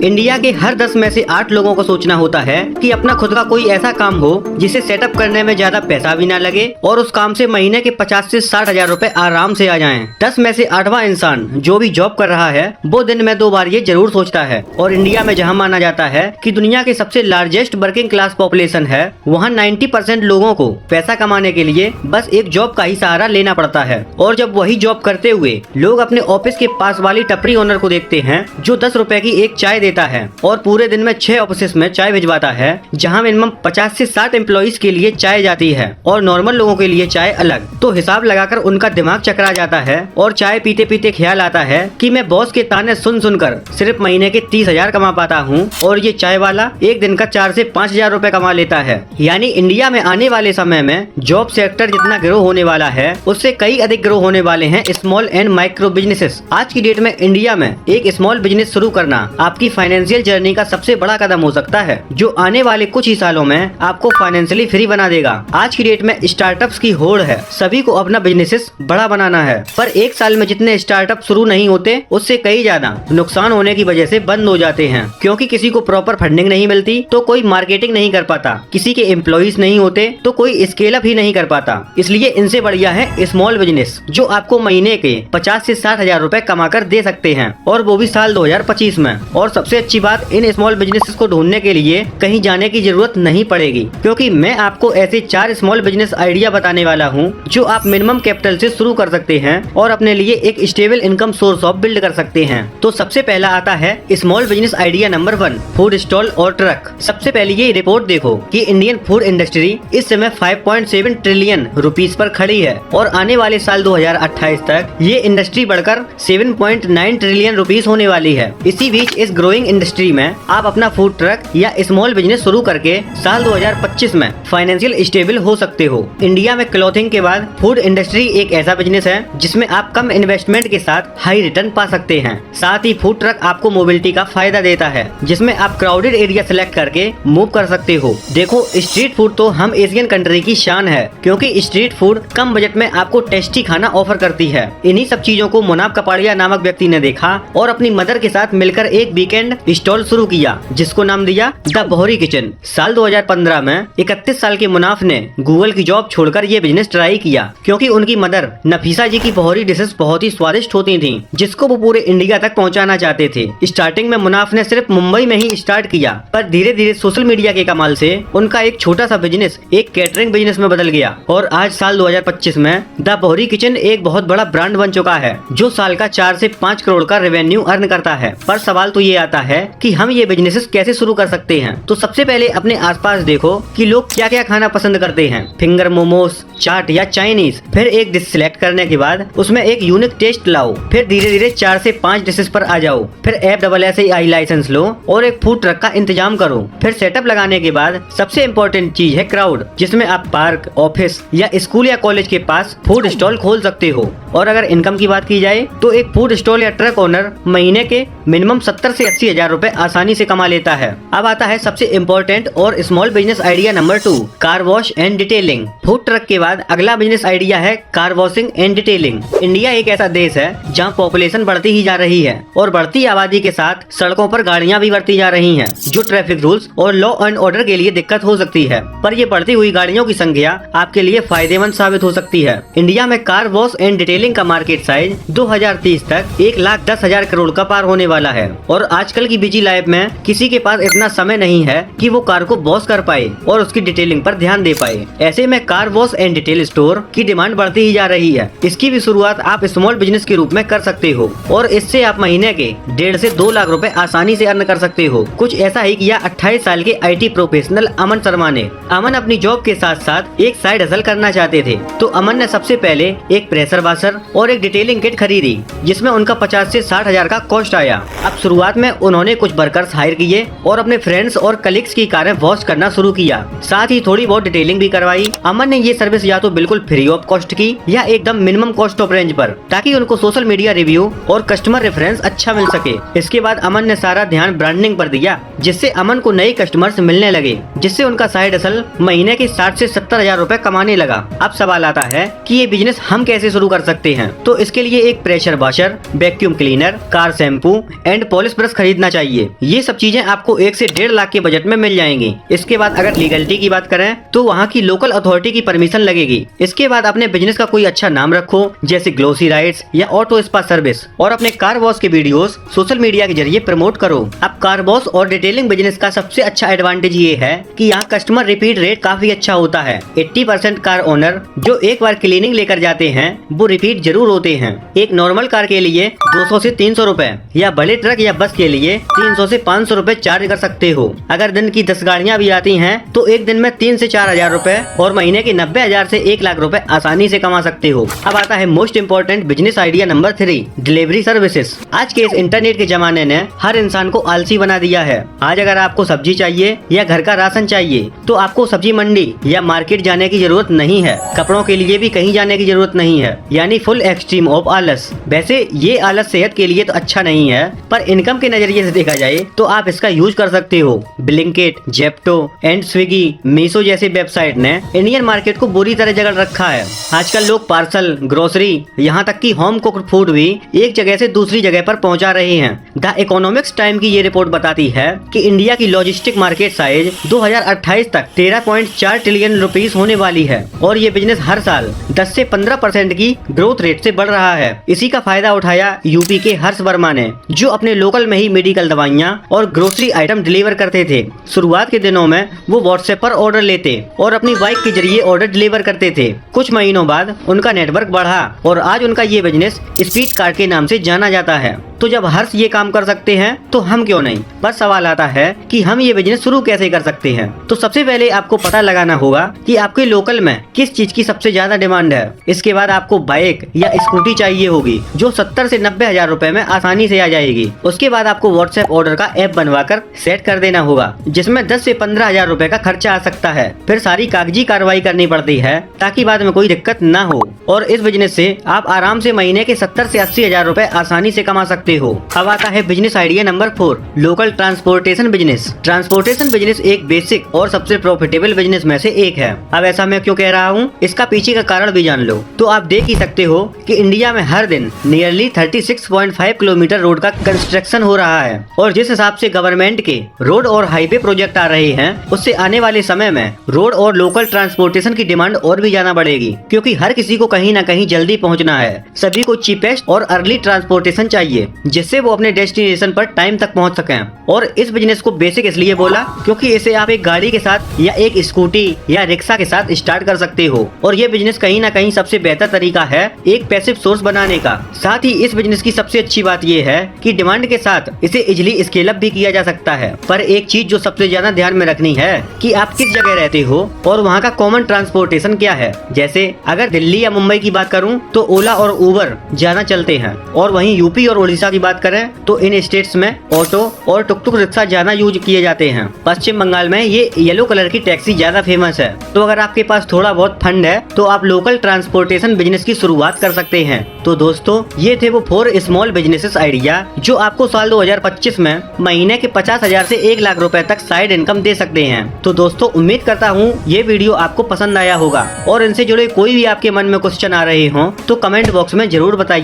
India के हर 10 में से 8 लोगों को सोचना होता है कि अपना खुद का कोई ऐसा काम हो जिसे सेटअप करने में ज्यादा पैसा भी ना लगे और उस काम से महीने के 50 से 60 हजार रूपए आराम से आ जाएं। 10 में से 8वां इंसान जो भी जॉब कर रहा है वो दिन में 2 बार ये जरूर सोचता है। और इंडिया में जहाँ माना जाता है कि दुनिया के सबसे लार्जेस्ट वर्किंग क्लास पॉपुलेशन है, वहाँ 90% लोगों को पैसा कमाने के लिए बस एक जॉब का ही सहारा लेना पड़ता है। और जब वही जॉब करते हुए लोग अपने ऑफिस के पास वाली टपरी ओनर को देखते हैं जो 10 रुपए की एक चाय देता है और पूरे दिन में 6 ऑफिस में चाय भिजवाता है, जहां मिनिमम 50 से 60 एम्प्लॉइज के लिए चाय जाती है और नॉर्मल लोगों के लिए चाय अलग, तो हिसाब लगाकर उनका दिमाग चकरा जाता है और चाय पीते पीते ख्याल आता है कि मैं बॉस के ताने सुन सुनकर सिर्फ महीने के 30,000 कमा पाता हूँ और ये चाय वाला एक दिन का 4 से 5,000 रूपए कमा लेता है। यानी इंडिया में आने वाले समय में जॉब सेक्टर जितना ग्रो होने वाला है उससे कई अधिक ग्रो होने वाले हैं स्मॉल एंड माइक्रो बिजनेसेस। आज की डेट में इंडिया में एक स्मॉल बिजनेस शुरू करना आपकी फाइनेंशियल जर्नी का सबसे बड़ा कदम हो सकता है, जो आने वाले कुछ ही सालों में आपको फाइनेंशियली फ्री बना देगा। आज की डेट में स्टार्टअप्स की होड़ है, सभी को अपना बिजनेस बड़ा बनाना है, पर एक साल में जितने स्टार्टअप शुरू नहीं होते उससे कई ज्यादा नुकसान होने की वजह से बंद हो जाते हैं, क्योंकि किसी को प्रॉपर फंडिंग नहीं मिलती तो कोई मार्केटिंग नहीं कर पाता, किसी के एम्प्लॉइज नहीं होते तो कोई स्केल अप ही नहीं कर पाता। इसलिए इनसे बढ़िया है स्मॉल बिजनेस जो आपको महीने के 50 से 60 हजार रूपए कमा कर दे सकते हैं, और वो भी साल 2025 में। और सबसे अच्छी बात, इन स्मॉल बिजनेसेस को ढूंढने के लिए कहीं जाने की जरूरत नहीं पड़ेगी, क्योंकि मैं आपको ऐसे 4 स्मॉल बिजनेस आइडिया बताने वाला हूँ जो आप मिनिमम कैपिटल से शुरू कर सकते हैं और अपने लिए एक stable income source of build कर सकते हैं। तो सबसे पहला आता है small business idea number 1, food stall और ट्रक। सबसे पहले ये रिपोर्ट देखो कि इंडियन फूड इंडस्ट्री इस समय 5.7 ट्रिलियन रुपीस पर खड़ी है और आने वाले साल 2028 तक ये इंडस्ट्री बढ़कर 7.9 ट्रिलियन रुपीस होने वाली है। इसी बीच इस ग्रोइंग इंडस्ट्री में आप अपना फूड ट्रक या स्मॉल बिजनेस शुरू करके साल 2025 में फाइनेंशियल स्टेबल हो सकते हो। इंडिया में क्लॉथिंग के बाद फूड इंडस्ट्री एक ऐसा बिजनेस है जिसमें आप कम इन्वेस्टमेंट के साथ हाई रिटर्न पा सकते हैं। साथ ही फूड ट्रक आपको मोबिलिटी का फायदा देता है, जिसमें आप क्राउडेड एरिया सेलेक्ट करके मूव कर सकते हो। देखो, स्ट्रीट फूड तो हम एशियन कंट्री की शान है, क्योंकि स्ट्रीट फूड कम बजट में आपको टेस्टी खाना ऑफर करती है। इन्हीं सब चीजों को मुनाफ कपाड़िया नामक व्यक्ति ने देखा और अपनी मदर के साथ मिलकर एक वीकेंड स्टॉल शुरू किया जिसको नाम दिया द बोहरी किचन। साल 2015 में 31 साल के मुनाफ ने गूगल की जॉब छोड़कर ये बिजनेस ट्राई किया, क्योंकि उनकी मदर नफीसा जी की बोहरी डिशेस बहुत ही स्वादिष्ट होती थी, जिसको वो पूरे इंडिया तक पहुंचाना चाहते थे। स्टार्टिंग में मुनाफ ने सिर्फ मुंबई में ही स्टार्ट किया, पर धीरे धीरे सोशल मीडिया के कमाल से उनका एक छोटा सा बिजनेस एक कैटरिंग बिजनेस में बदल गया और आज साल 2025 में द बोहरी किचन एक बहुत बड़ा ब्रांड बन चुका है जो साल का 4 से 5 करोड़ का रेवेन्यू अर्न करता है। पर सवाल तो ये आता है कि हम ये बिजनेसेस कैसे शुरू कर सकते हैं। तो सबसे पहले अपने आसपास देखो कि लोग क्या क्या खाना पसंद करते हैं, फिंगर मोमोज, चाट या चाइनीज। फिर एक डिश सिलेक्ट करने के बाद उसमें एक यूनिक टेस्ट लाओ, फिर धीरे धीरे 4 से 5 डिशेस पर आ जाओ, फिर FSSAI लाइसेंस लो और एक फूड ट्रक का इंतजाम करो। फिर सेटअप लगाने के बाद सबसे इम्पोर्टेंट चीज है क्राउड, जिसमें आप पार्क, ऑफिस या स्कूल या कॉलेज के पास फूड स्टॉल खोल सकते हो। और अगर इनकम की बात की जाए तो एक फूड स्टॉल या ट्रक ओनर महीने के मिनिमम 70 से 80 हजार रूपए आसानी से कमा लेता है। अब आता है सबसे इम्पोर्टेंट और small business idea number 2, car wash and detailing. Food truck के बाद अगला बिजनेस आइडिया है car washing and detailing. India एक ऐसा देश है जहाँ पॉपुलेशन बढ़ती ही जा रही है और बढ़ती आबादी के साथ सड़कों पर गाड़ियाँ भी बढ़ती जा रही हैं, जो ट्रैफिक रूल्स और लॉ एंड ऑर्डर के लिए दिक्कत हो सकती है। पर ये बढ़ती हुई गाड़ियों की संख्या आपके लिए फायदेमंद साबित हो सकती है। इंडिया में कार वॉश एंड डिटेलिंग का मार्केट साइज 2030 तक 1,10,000 करोड़ का पार होने वाला है और आजकल की बिजी लाइफ में किसी के पास इतना समय नहीं है कि वो कार को वॉश कर पाए और उसकी डिटेलिंग पर ध्यान दे पाए। ऐसे में car wash and detail store की डिमांड बढ़ती ही जा रही है। इसकी भी शुरुआत आप स्मॉल बिजनेस के रूप में कर सकते हो और इससे आप महीने के 1.5 से 2 लाख रुपए आसानी से अर्न कर सकते हो। कुछ ऐसा ही किया 28 साल के IT प्रोफेशनल अमन शर्मा ने। अमन अपनी जॉब के साथ साथ एक साइड हसल करना चाहते थे, तो अमन ने सबसे पहले एक प्रेशर वाशर और एक डिटेलिंग किट खरीदी, जिसमें उनका 50 से 60 हजार का कॉस्ट आया। अब शुरुआत में उन्होंने कुछ वर्कर्स हायर किए और अपने फ्रेंड्स और कलीग्स की कारें वॉश करना शुरू किया, साथ ही थोड़ी बहुत डिटेलिंग भी करवाई। अमन ने ये सर्विस या तो बिल्कुल फ्री ऑफ कॉस्ट की या एकदम मिनिमम कॉस्ट ऑफ रेंज पर, ताकि उनको सोशल मीडिया रिव्यू और कस्टमर रेफरेंस अच्छा मिल सके। इसके बाद अमन ने सारा ध्यान ब्रांडिंग पर दिया, जिससे अमन को नए कस्टमर्स मिलने लगे, जिससे उनका साइड हसल महीने के 60 से 70 हजार रूपए कमाने लगा। अब सवाल आता है कि ये बिजनेस हम कैसे शुरू कर सकते हैं। तो इसके लिए एक pressure washer, vacuum cleaner, car shampoo and polish brush खरीद खरीदना चाहिए। ये सब चीजें आपको 1 से 1.5 लाख के बजट में मिल जाएंगी। इसके बाद अगर लीगलिटी की बात करें तो वहाँ की लोकल अथॉरिटी की परमिशन लगेगी। इसके बाद अपने बिजनेस का कोई अच्छा नाम रखो, जैसे ग्लोसी राइड्स या ऑटो स्पा सर्विस, और अपने कार वॉश के वीडियोस सोशल मीडिया के जरिए प्रमोट करो। अब कार वॉश और डिटेलिंग बिजनेस का सबसे अच्छा एडवांटेज ये है कि यहाँ कस्टमर रिपीट रेट काफी अच्छा होता है। 80% कार ओनर जो एक बार क्लीनिंग लेकर जाते हैं वो रिपीट जरूर होते हैं। एक नॉर्मल कार के लिए 200 से 300 रुपए या बड़े ट्रक या बस के लिए 300 से 500 रुपए चार्ज कर सकते हो। अगर दिन की 10 गाड़ियाँ भी आती हैं तो एक दिन में 3 से 4 हजार रुपए और महीने के 90,000 से 1 लाख रुपए आसानी से कमा सकते हो। अब आता है most important business idea number 3, delivery services. आज के इस इंटरनेट के जमाने ने हर इंसान को आलसी बना दिया है। आज अगर आपको सब्जी चाहिए या घर का राशन चाहिए तो आपको सब्जी मंडी या मार्केट जाने की जरूरत नहीं है। कपड़ों के लिए भी कहीं जाने की जरूरत नहीं है, यानी फुल एक्सट्रीम ऑफ आलस। वैसे ये आलस सेहत के लिए तो अच्छा नहीं है, पर इनकम के नजरिए से देखा जाए तो आप इसका यूज कर सकते हो। Blinkit, Zepto and Swiggy, Meesho जैसे वेबसाइट ने इंडियन मार्केट को बुरी तरह जकड़ रखा है। आजकल लोग पार्सल, ग्रोसरी, यहाँ तक कि होम कुक्ड फूड भी एक जगह से दूसरी जगह पर पहुँचा रहे हैं। द इकोनॉमिक्स टाइम की ये रिपोर्ट बताती है कि इंडिया की लॉजिस्टिक मार्केट साइज 2028 तक 13.4 ट्रिलियन रुपीस होने वाली है और ये बिजनेस हर साल 10 से 15% की ग्रोथ रेट से बढ़ रहा है। इसी का फायदा उठाया यूपी के हर्ष वर्मा ने, जो अपने लोकल में ही मेडिकल दवाइयाँ और ग्रोसरी आइटम डिलीवर करते थे। शुरुआत के दिनों में वो व्हाट्सएप पर ऑर्डर लेते और अपनी बाइक के जरिए ऑर्डर डिलीवर करते थे। कुछ महीनों बाद उनका नेटवर्क बढ़ा और आज उनका ये बिजनेस स्पीड कार्ट के नाम से जाना जाता है। तो जब हर्ष ये काम कर सकते हैं तो हम क्यों नहीं? बस सवाल आता है कि हम ये बिजनेस शुरू कैसे कर सकते हैं। तो सबसे पहले आपको पता लगाना होगा कि आपके लोकल में किस चीज की सबसे ज्यादा डिमांड है। इसके बाद आपको बाइक या स्कूटी चाहिए होगी जो 70 से 90 हजार रुपए में आसानी से आ जाएगी। उसके बाद आपको व्हाट्सएप ऑर्डर का ऐप बनवाकर सेट कर देना होगा, जिसमें 10 से 15 हजार रुपए का खर्चा आ सकता है। फिर सारी कागजी कार्रवाई करनी पड़ती है ताकि बाद में कोई दिक्कत न हो। और इस बिजनेस से आप आराम से महीने के 70 से 80 हजार रुपए आसानी से कमा सकते हो। अब आता है business idea number 4, local transportation business. Transportation business एक बेसिक और सबसे प्रॉफिटेबल बिजनेस में से एक है। अब ऐसा मैं क्यों कह रहा हूँ, इसका पीछे का कारण भी जान लो। तो आप देख ही सकते हो कि इंडिया में हर दिन नियरली 36.5 किलोमीटर रोड का कंस्ट्रक्शन हो रहा है और जिस हिसाब से गवर्नमेंट के रोड और हाईवे प्रोजेक्ट आ रहे हैं उससे आने वाले समय में रोड और लोकल ट्रांसपोर्टेशन की डिमांड और भी ज्यादा बढ़ेगी, क्योंकि हर किसी को कहीं ना कहीं जल्दी पहुंचना है। सभी को चीपेस्ट और अर्ली ट्रांसपोर्टेशन चाहिए जिससे वो अपने डेस्टिनेशन पर टाइम तक पहुंच सकें। और इस बिजनेस को बेसिक इसलिए बोला क्योंकि इसे आप एक गाड़ी के साथ या एक स्कूटी या रिक्शा के साथ स्टार्ट कर सकते हो और ये बिजनेस कहीं ना कहीं सबसे बेहतर तरीका है एक पैसिव सोर्स बनाने का। साथ ही इस बिजनेस की सबसे अच्छी बात ये है कि डिमांड के साथ इसे इजिली स्केल अप भी किया जा सकता है। पर एक चीज जो सबसे ज्यादा ध्यान में रखनी है कि आप किस जगह रहते हो और वहाँ का कॉमन ट्रांसपोर्टेशन क्या है। जैसे अगर दिल्ली या मुंबई की बात करूँ तो ओला और उबर ज्यादा चलते हैं और वहीं यूपी और उड़ीसा की बात करें तो इन स्टेट्स में ऑटो और टुक टुक रिक्शा ज्यादा यूज किए जाते हैं। पश्चिम बंगाल में ये येलो कलर की टैक्सी ज्यादा फेमस है। तो अगर आपके पास थोड़ा बहुत फंड है तो आप लोकल ट्रांसपोर्टेशन बिजनेस की शुरुआत कर सकते हैं। तो दोस्तों ये थे वो 4 स्मॉल बिजनेसेस आइडिया जो आपको साल 2025 में महीने के 50,000 से 1 लाख रुपए तक साइड इनकम दे सकते हैं। तो दोस्तों उम्मीद करता हूँ ये वीडियो आपको पसंद आया होगा और इनसे जुड़े कोई भी आपके मन में क्वेश्चन आ रहे हो तो कमेंट बॉक्स में जरूर बताइए।